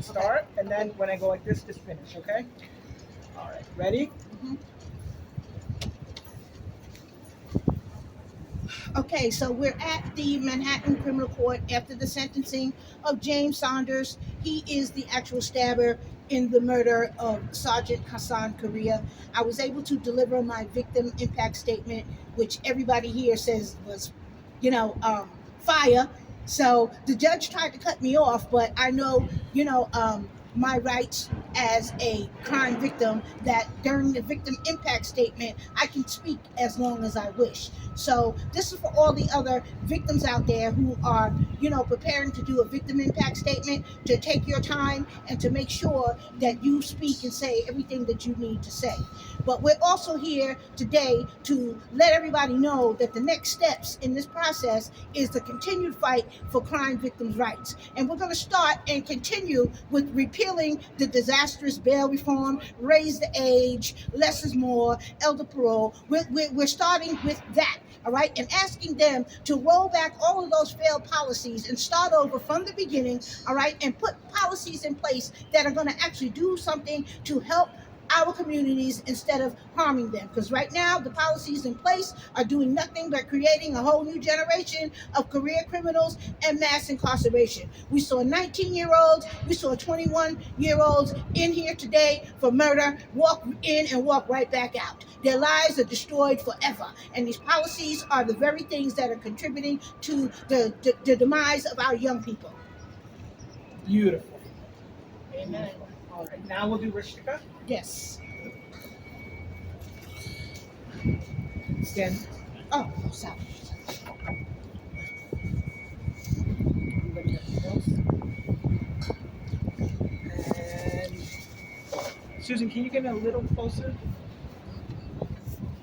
Start, and then when I go like this, just finish, okay? All right, ready? Mhm. Okay, so we're at the Manhattan Criminal Court after the sentencing of James Saunders. He is the actual stabber in the murder of Sergeant Hason Correa. I was able to deliver my victim impact statement, which everybody here says was, fire. So the judge tried to cut me off, but I know, my rights as a crime victim, that during the victim impact statement, I can speak as long as I wish. So this is for all the other victims out there who are, preparing to do a victim impact statement, to take your time and to make sure that you speak and say everything that you need to say. But we're also here today to let everybody know that the next steps in this process is the continued fight for crime victims' rights. And we're going to start and continue with repealing the disastrous bail reform, raise the age, less is more, elder parole. We're starting with that. All right, and asking them to roll back all of those failed policies and start over from the beginning. All right, and put policies in place that are going to actually do something to help our communities instead of harming them. Because right now, the policies in place are doing nothing but creating a whole new generation of career criminals and mass incarceration. We saw 19-year-olds, we saw 21-year-olds in here today for murder, walk in and walk right back out. Their lives are destroyed forever. And these policies are the very things that are contributing to the demise of our young people. Beautiful. Amen. All right, now we'll do Rishika. Yes. Stand. Oh, sorry. Everybody else. And Susan, can you get a little closer?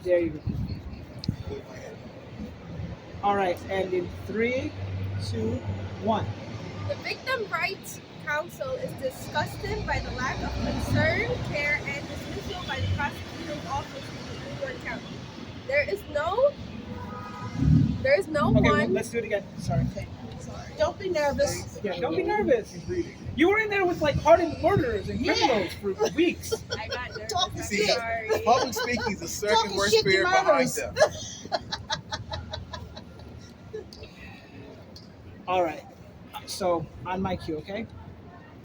There you go. All right, and in 3, 2, 1. The Victim Rights Council is disgusted by the lack of concern, care, and dismissal by the prosecutor's office in New York County. There is no Okay, well, one. let's do it again. Sorry. Okay. Don't be nervous. Yeah, don't be nervous. You were in there with like hardened murderers and Yeah. criminals for weeks. I got nervous. Talking I'm shit. sorry. Public speaking is the second Talking worst shit to spirit behind murderers. them. All right. So on my cue, okay?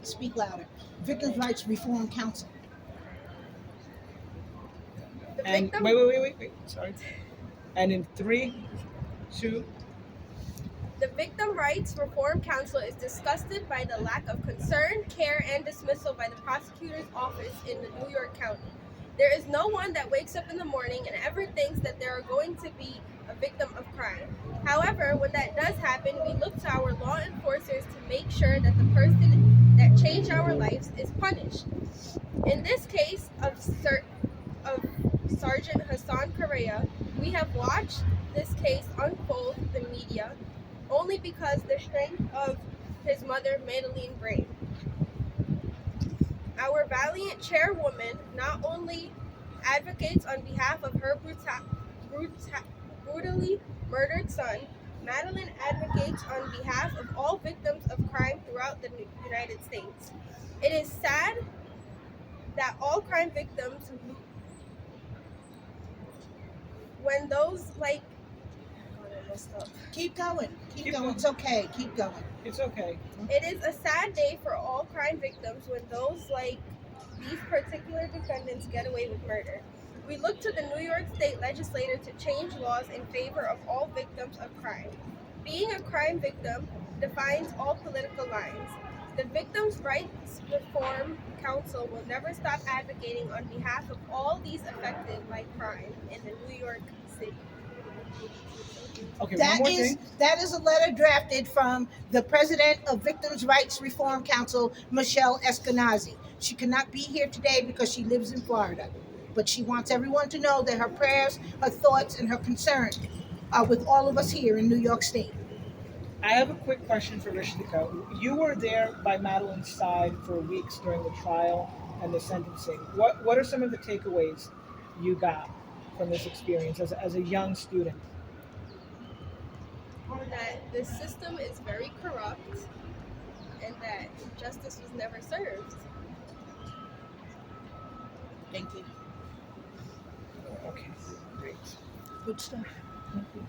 Speak louder. Victims' Rights Reform Council. The And victim, wait. Sorry. And in 3, 2. the Victim Rights Reform Council is disgusted by the lack of concern, care, and dismissal by the prosecutor's office in the New York County. There is no one that wakes up in the morning and ever thinks that they are going to be a victim of crime. However, when that does happen, we look to our law enforcers to make sure that the person that changed our lives is punished. In this case of Sergeant Hason Correa, we have watched this case unfold in the media only because the strength of his mother, Madeline Brain. Our valiant chairwoman not only advocates on behalf of her brutally murdered son, Madeline advocates on behalf of all victims of crime throughout the United States. It is sad that all crime victims, when those like, I messed up. Keep going. Keep Keep going. going. It's okay. Keep going. It's okay. It is a sad day for all crime victims when those like these particular defendants get away with murder. We look to the New York State legislature to change laws in favor of all victims of crime. Being a crime victim defines all political lines. The Victims' Rights Reform Council will never stop advocating on behalf of all these affected by crime in the New York City. Okay, one That more is thing. that is a letter drafted from the president of Victims' Rights Reform Council, Michelle Eskenazi. She cannot be here today because she lives in Florida, but she wants everyone to know that her prayers, her thoughts, and her concern are with all of us here in New York State. I have a quick question for Rishika. You were there by Madeline's side for weeks during the trial and the sentencing. What are some of the takeaways you got from this experience as a young student? That the system is very corrupt, and that justice was never served. Thank you. Okay, great. Good stuff. Thank you.